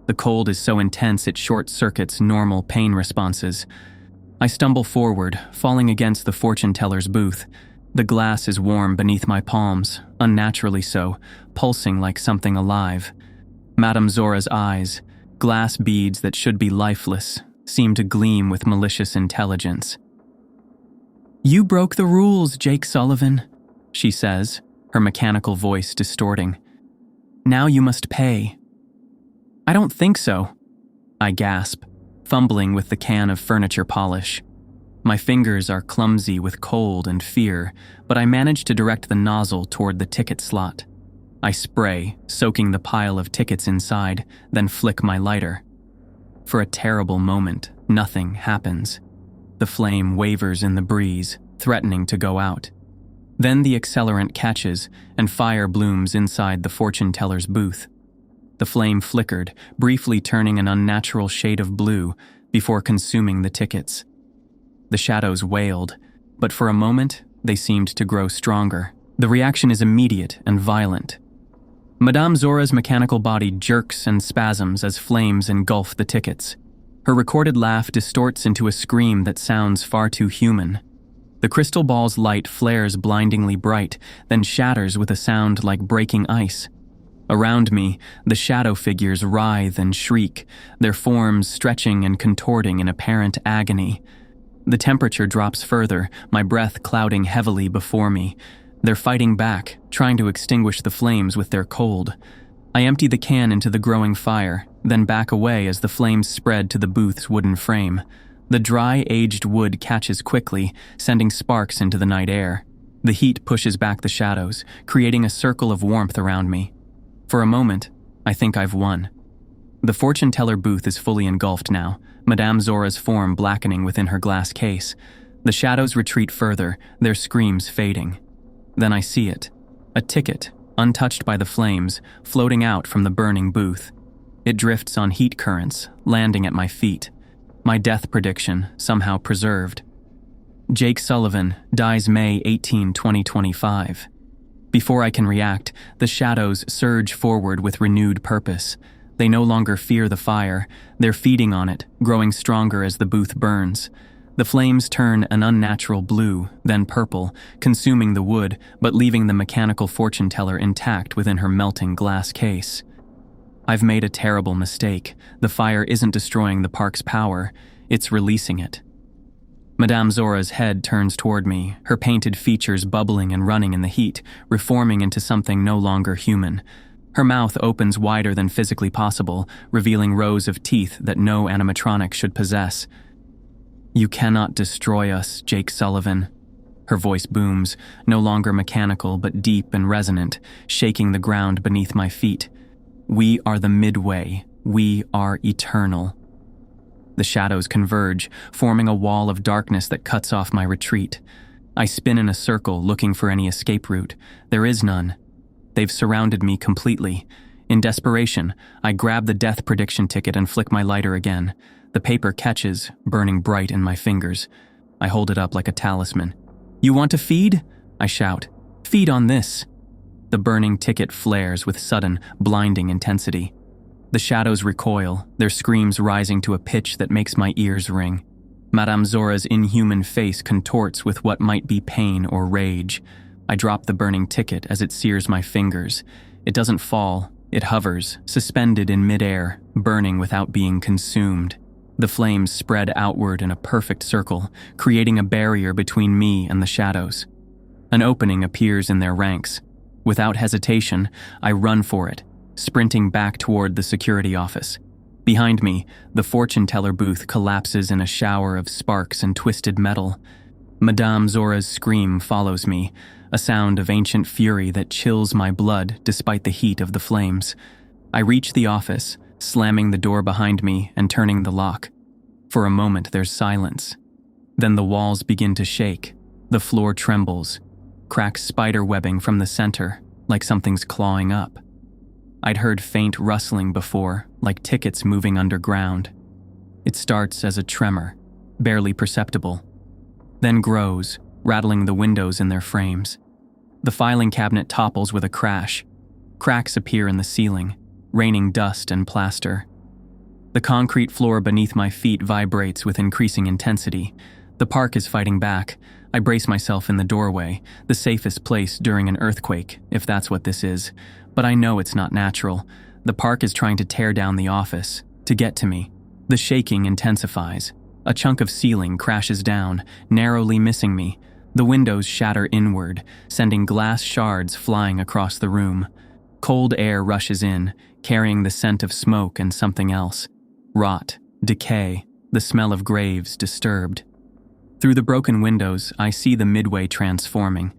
The cold is so intense it short-circuits normal pain responses. I stumble forward, falling against the fortune teller's booth. The glass is warm beneath my palms, unnaturally so, pulsing like something alive. Madame Zora's eyes, glass beads that should be lifeless, seem to gleam with malicious intelligence. You broke the rules, Jake Sullivan, she says, her mechanical voice distorting. Now you must pay. I don't think so, I gasp, fumbling with the can of furniture polish. My fingers are clumsy with cold and fear, but I manage to direct the nozzle toward the ticket slot. I spray, soaking the pile of tickets inside, then flick my lighter. For a terrible moment, nothing happens. The flame wavers in the breeze, threatening to go out. Then the accelerant catches, and fire blooms inside the fortune teller's booth. The flame flickered, briefly turning an unnatural shade of blue before consuming the tickets. The shadows wailed, but for a moment, they seemed to grow stronger. The reaction is immediate and violent. Madame Zora's mechanical body jerks and spasms as flames engulf the tickets. Her recorded laugh distorts into a scream that sounds far too human. The crystal ball's light flares blindingly bright, then shatters with a sound like breaking ice. Around me, the shadow figures writhe and shriek, their forms stretching and contorting in apparent agony. The temperature drops further, my breath clouding heavily before me. They're fighting back, trying to extinguish the flames with their cold. I empty the can into the growing fire, then back away as the flames spread to the booth's wooden frame. The dry, aged wood catches quickly, sending sparks into the night air. The heat pushes back the shadows, creating a circle of warmth around me. For a moment, I think I've won. The fortune teller booth is fully engulfed now, Madame Zora's form blackening within her glass case. The shadows retreat further, their screams fading. Then I see it. A ticket, untouched by the flames, floating out from the burning booth. It drifts on heat currents, landing at my feet. My death prediction, somehow preserved. Jake Sullivan dies May 18, 2025. Before I can react, the shadows surge forward with renewed purpose. They no longer fear the fire. They're feeding on it, growing stronger as the booth burns. The flames turn an unnatural blue, then purple, consuming the wood but leaving the mechanical fortune teller intact within her melting glass case. I've made a terrible mistake. The fire isn't destroying the park's power, it's releasing it. Madame Zora's head turns toward me, her painted features bubbling and running in the heat, reforming into something no longer human. Her mouth opens wider than physically possible, revealing rows of teeth that no animatronic should possess. "You cannot destroy us, Jake Sullivan." Her voice booms, no longer mechanical but deep and resonant, shaking the ground beneath my feet. "We are the midway. We are eternal." The shadows converge, forming a wall of darkness that cuts off my retreat. I spin in a circle, looking for any escape route. There is none. They've surrounded me completely. In desperation, I grab the death prediction ticket and flick my lighter again. The paper catches, burning bright in my fingers. I hold it up like a talisman. "You want to feed?" I shout. "Feed on this." The burning ticket flares with sudden, blinding intensity. The shadows recoil, their screams rising to a pitch that makes my ears ring. Madame Zora's inhuman face contorts with what might be pain or rage. I drop the burning ticket as it sears my fingers. It doesn't fall, it hovers, suspended in midair, burning without being consumed. The flames spread outward in a perfect circle, creating a barrier between me and the shadows. An opening appears in their ranks. Without hesitation, I run for it, sprinting back toward the security office. Behind me, the fortune teller booth collapses in a shower of sparks and twisted metal. Madame Zora's scream follows me, a sound of ancient fury that chills my blood despite the heat of the flames. I reach the office, slamming the door behind me and turning the lock. For a moment, there's silence. Then the walls begin to shake. The floor trembles, cracks spider webbing from the center, like something's clawing up. I'd heard faint rustling before, like tickets moving underground. It starts as a tremor, barely perceptible, then grows, rattling the windows in their frames. The filing cabinet topples with a crash. Cracks appear in the ceiling, raining dust and plaster. The concrete floor beneath my feet vibrates with increasing intensity. The park is fighting back. I brace myself in the doorway, the safest place during an earthquake, if that's what this is. But I know it's not natural. The park is trying to tear down the office, to get to me. The shaking intensifies. A chunk of ceiling crashes down, narrowly missing me. The windows shatter inward, sending glass shards flying across the room. Cold air rushes in, carrying the scent of smoke and something else. Rot, decay, the smell of graves disturbed. Through the broken windows, I see the midway transforming.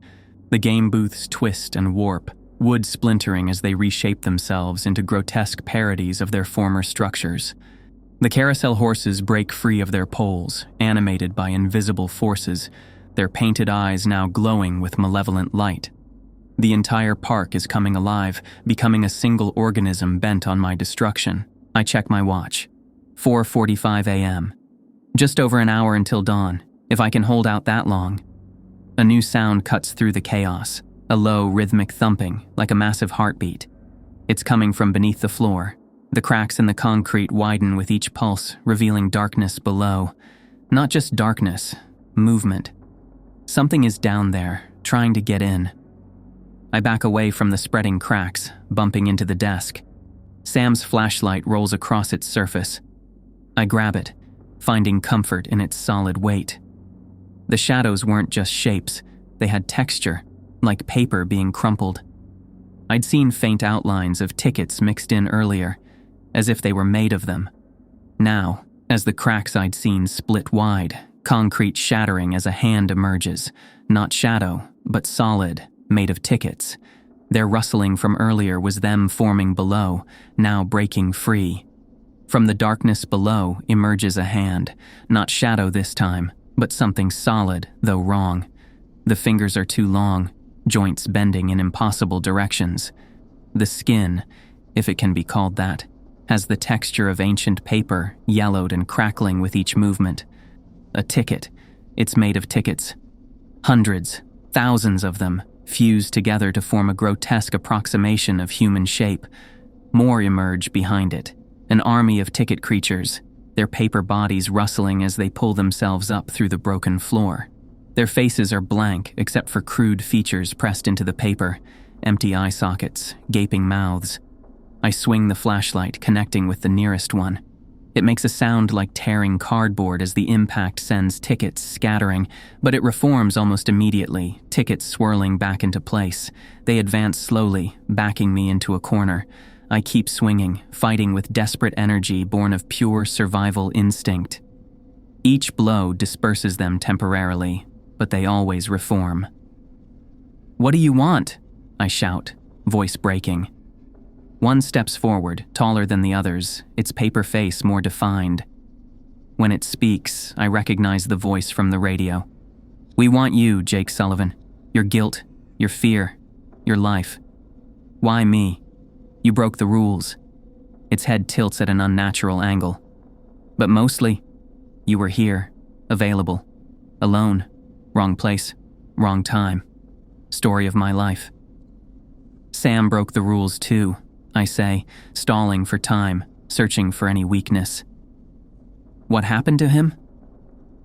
The game booths twist and warp, wood splintering as they reshape themselves into grotesque parodies of their former structures. The carousel horses break free of their poles, animated by invisible forces, their painted eyes now glowing with malevolent light. The entire park is coming alive, becoming a single organism bent on my destruction. I check my watch. 4:45 a.m. Just over an hour until dawn, if I can hold out that long. A new sound cuts through the chaos, a low, rhythmic thumping, like a massive heartbeat. It's coming from beneath the floor. The cracks in the concrete widen with each pulse, revealing darkness below. Not just darkness, movement. Something is down there, trying to get in. I back away from the spreading cracks, bumping into the desk. Sam's flashlight rolls across its surface. I grab it, finding comfort in its solid weight. The shadows weren't just shapes, they had texture, like paper being crumpled. I'd seen faint outlines of tickets mixed in earlier, as if they were made of them. Now, as the cracks I'd seen split wide, concrete shattering as a hand emerges, not shadow, but solid, made of tickets. Their rustling from earlier was them forming below, now breaking free. From the darkness below emerges a hand, not shadow this time, but something solid, though wrong. The fingers are too long, joints bending in impossible directions. The skin, if it can be called that, has the texture of ancient paper, yellowed and crackling with each movement. A ticket. It's made of tickets. Hundreds, thousands of them, fused together to form a grotesque approximation of human shape. More emerge behind it, an army of ticket creatures, their paper bodies rustling as they pull themselves up through the broken floor. Their faces are blank except for crude features pressed into the paper, empty eye sockets, gaping mouths. I swing the flashlight, connecting with the nearest one. It makes a sound like tearing cardboard as the impact sends tickets scattering, but it reforms almost immediately, tickets swirling back into place. They advance slowly, backing me into a corner. I keep swinging, fighting with desperate energy born of pure survival instinct. Each blow disperses them temporarily, but they always reform. "What do you want?" I shout, voice breaking. One steps forward, taller than the others, its paper face more defined. When it speaks, I recognize the voice from the radio. "We want you, Jake Sullivan. Your guilt, your fear, your life. Why me? You broke the rules." Its head tilts at an unnatural angle. "But mostly, you were here, available, alone, wrong place, wrong time. Story of my life." "Sam broke the rules too," I say, stalling for time, searching for any weakness. "What happened to him?"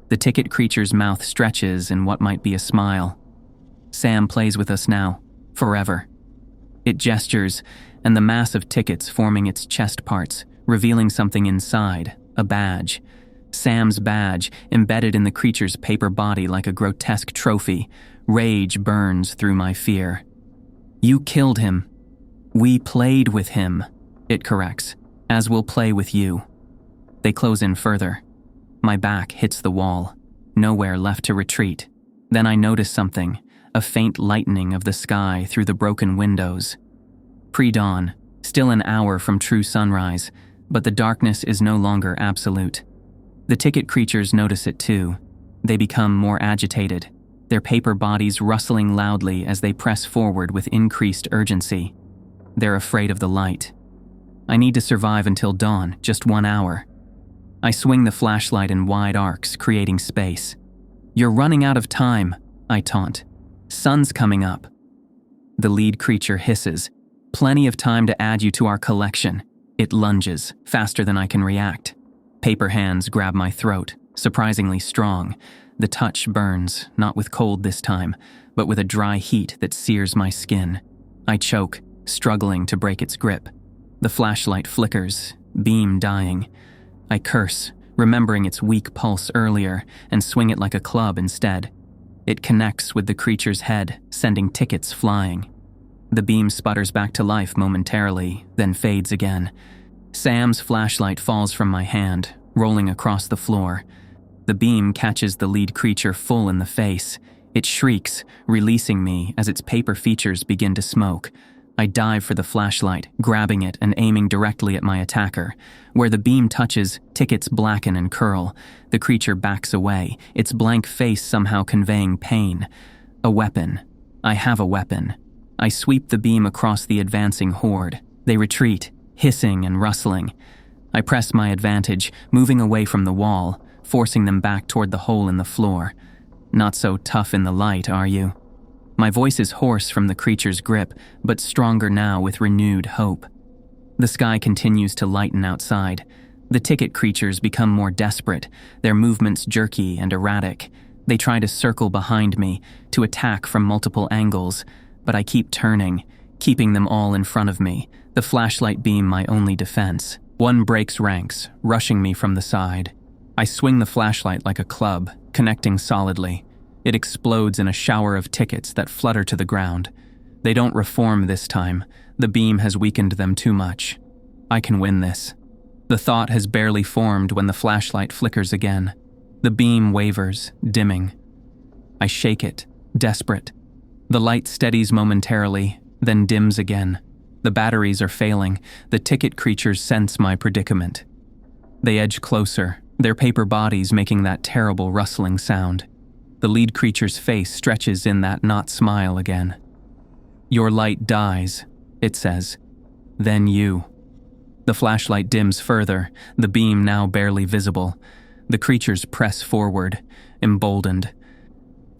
The ticket creature's mouth stretches in what might be a smile. "Sam plays with us now, forever." It gestures, and the mass of tickets forming its chest parts, revealing something inside, a badge. Sam's badge, embedded in the creature's paper body like a grotesque trophy. Rage burns through my fear. "You killed him. We played with him," it corrects, "as we'll play with you." They close in further. My back hits the wall. Nowhere left to retreat. Then I notice something, a faint lightening of the sky through the broken windows. Pre-dawn, still an hour from true sunrise, but the darkness is no longer absolute. The ticket creatures notice it too. They become more agitated, their paper bodies rustling loudly as they press forward with increased urgency. They're afraid of the light. I need to survive until dawn, just 1 hour. I swing the flashlight in wide arcs, creating space. "You're running out of time," I taunt. "Sun's coming up." The lead creature hisses. "Plenty of time to add you to our collection." It lunges, faster than I can react. Paper hands grab my throat, surprisingly strong. The touch burns, not with cold this time, but with a dry heat that sears my skin. I choke, struggling to break its grip. The flashlight flickers, beam dying. I curse, remembering its weak pulse earlier, and swing it like a club instead. It connects with the creature's head, sending tickets flying. The beam sputters back to life momentarily, then fades again. Sam's flashlight falls from my hand, rolling across the floor. The beam catches the lead creature full in the face. It shrieks, releasing me as its paper features begin to smoke. I dive for the flashlight, grabbing it and aiming directly at my attacker. Where the beam touches, tickets blacken and curl. The creature backs away, its blank face somehow conveying pain. A weapon. I have a weapon. I sweep the beam across the advancing horde. They retreat, hissing and rustling. I press my advantage, moving away from the wall, forcing them back toward the hole in the floor. "Not so tough in the light, are you?" My voice is hoarse from the creature's grip, but stronger now with renewed hope. The sky continues to lighten outside. The ticket creatures become more desperate, their movements jerky and erratic. They try to circle behind me, to attack from multiple angles, but I keep turning, keeping them all in front of me, the flashlight beam my only defense. One breaks ranks, rushing me from the side. I swing the flashlight like a club, connecting solidly. It explodes in a shower of tickets that flutter to the ground. They don't reform this time. The beam has weakened them too much. I can win this. The thought has barely formed when the flashlight flickers again. The beam wavers, dimming. I shake it, desperate. The light steadies momentarily, then dims again. The batteries are failing. The ticket creatures sense my predicament. They edge closer, their paper bodies making that terrible rustling sound. The lead creature's face stretches in that not smile again. "Your light dies," it says. "Then you." The flashlight dims further, the beam now barely visible. The creatures press forward, emboldened.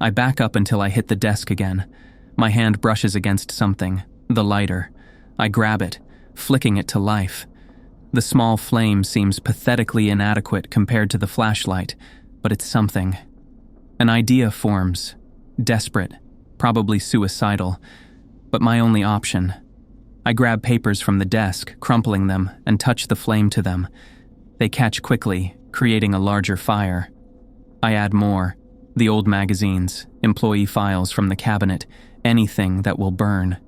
I back up until I hit the desk again. My hand brushes against something, the lighter. I grab it, flicking it to life. The small flame seems pathetically inadequate compared to the flashlight, but it's something. An idea forms, desperate, probably suicidal, but my only option. I grab papers from the desk, crumpling them, and touch the flame to them. They catch quickly, creating a larger fire. I add more, the old magazines, employee files from the cabinet, anything that will burn.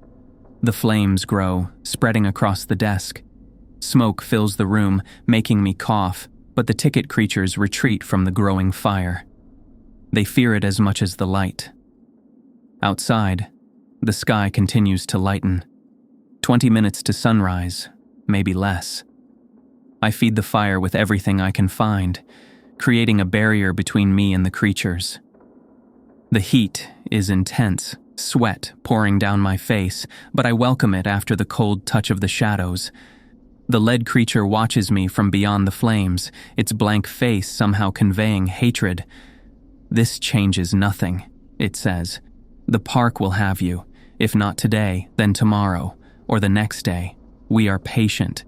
The flames grow, spreading across the desk. Smoke fills the room, making me cough, but the ticket creatures retreat from the growing fire. They fear it as much as the light. Outside, the sky continues to lighten. 20 minutes to sunrise, maybe less. I feed the fire with everything I can find, creating a barrier between me and the creatures. The heat is intense, sweat pouring down my face, but I welcome it after the cold touch of the shadows. The lead creature watches me from beyond the flames, its blank face somehow conveying hatred. "This changes nothing," it says. "The park will have you, if not today, then tomorrow, or the next day. We are patient."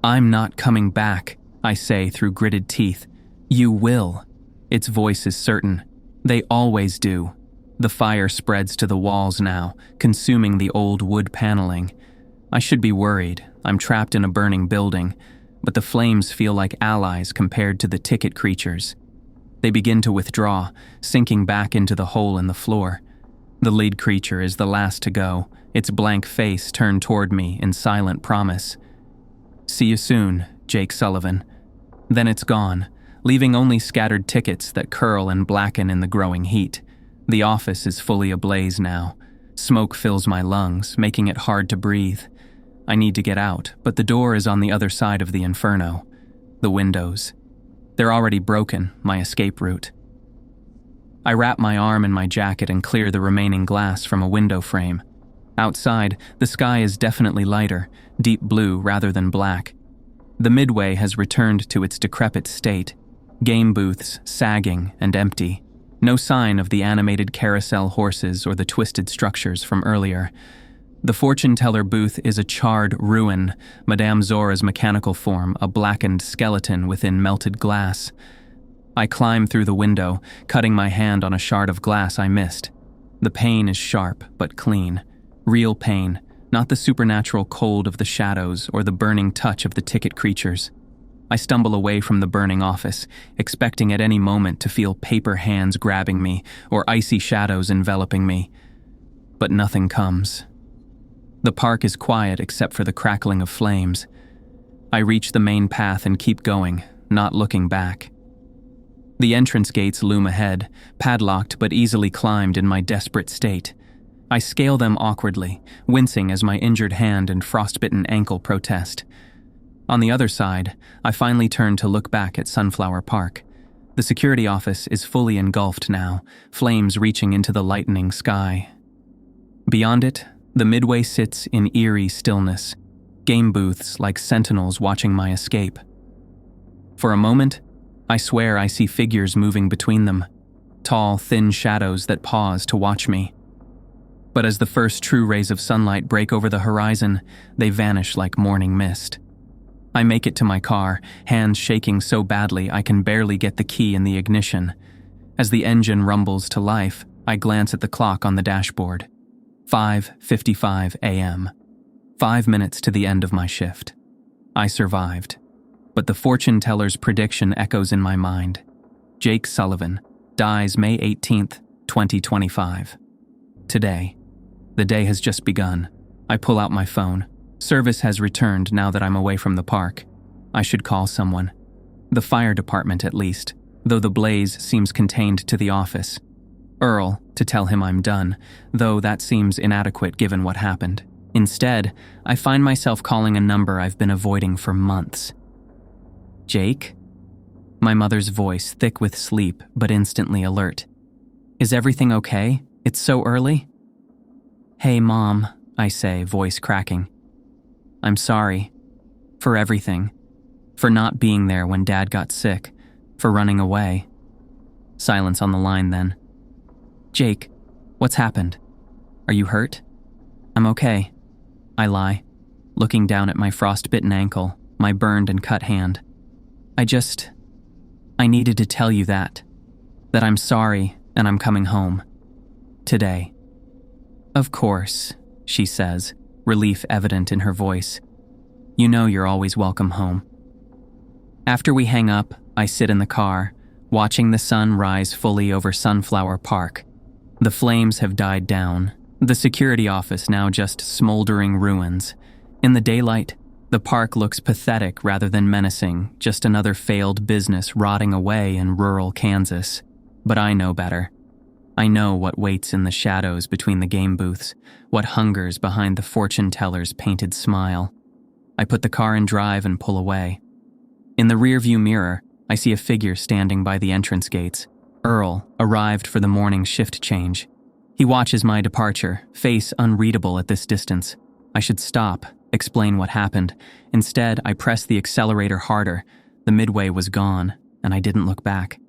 "I'm not coming back," I say through gritted teeth. "You will." Its voice is certain. They always do. The fire spreads to the walls now, consuming the old wood paneling. I should be worried. I'm trapped in a burning building, but the flames feel like allies compared to the ticket creatures. They begin to withdraw, sinking back into the hole in the floor. The lead creature is the last to go, its blank face turned toward me in silent promise. "See you soon, Jake Sullivan." Then it's gone, leaving only scattered tickets that curl and blacken in the growing heat. The office is fully ablaze now. Smoke fills my lungs, making it hard to breathe. I need to get out, but the door is on the other side of the inferno. The windows. They're already broken, my escape route. I wrap my arm in my jacket and clear the remaining glass from a window frame. Outside, the sky is definitely lighter, deep blue rather than black. The midway has returned to its decrepit state, game booths sagging and empty. No sign of the animated carousel horses or the twisted structures from earlier. The fortune teller booth is a charred ruin, Madame Zora's mechanical form, a blackened skeleton within melted glass. I climb through the window, cutting my hand on a shard of glass I missed. The pain is sharp but clean. Real pain, not the supernatural cold of the shadows or the burning touch of the ticket creatures. I stumble away from the burning office, expecting at any moment to feel paper hands grabbing me or icy shadows enveloping me. But nothing comes. The park is quiet except for the crackling of flames. I reach the main path and keep going, not looking back. The entrance gates loom ahead, padlocked but easily climbed in my desperate state. I scale them awkwardly, wincing as my injured hand and frostbitten ankle protest. On the other side, I finally turn to look back at Sunflower Park. The security office is fully engulfed now, flames reaching into the lightening sky. Beyond it, the midway sits in eerie stillness, game booths like sentinels watching my escape. For a moment, I swear I see figures moving between them, tall, thin shadows that pause to watch me. But as the first true rays of sunlight break over the horizon, they vanish like morning mist. I make it to my car, hands shaking so badly I can barely get the key in the ignition. As the engine rumbles to life, I glance at the clock on the dashboard. 5:55 a.m. 5 minutes to the end of my shift. I survived. But the fortune teller's prediction echoes in my mind. Jake Sullivan dies May 18th, 2025. Today. The day has just begun. I pull out my phone. Service has returned now that I'm away from the park. I should call someone. The fire department at least, though the blaze seems contained to the office. Earl, to tell him I'm done, though that seems inadequate given what happened. Instead, I find myself calling a number I've been avoiding for months. Jake? My mother's voice, thick with sleep, but instantly alert. Is everything okay? It's so early? Hey, Mom, I say, voice cracking. I'm sorry. For everything. For not being there when Dad got sick. For running away. Silence on the line then. Jake, what's happened? Are you hurt? I'm okay. I lie, looking down at my frostbitten ankle, my burned and cut hand. I needed to tell you that I'm sorry and I'm coming home. Today." "Of course," she says, relief evident in her voice. "You know you're always welcome home." After we hang up, I sit in the car, watching the sun rise fully over Sunflower Park. The flames have died down, the security office now just smoldering ruins. In the daylight, the park looks pathetic rather than menacing, just another failed business rotting away in rural Kansas. But I know better. I know what waits in the shadows between the game booths, what hungers behind the fortune teller's painted smile. I put the car in drive and pull away. In the rearview mirror, I see a figure standing by the entrance gates. Earl arrived for the morning shift change. He watches my departure, face unreadable at this distance. I should stop, explain what happened. Instead, I press the accelerator harder. The midway was gone, and I didn't look back.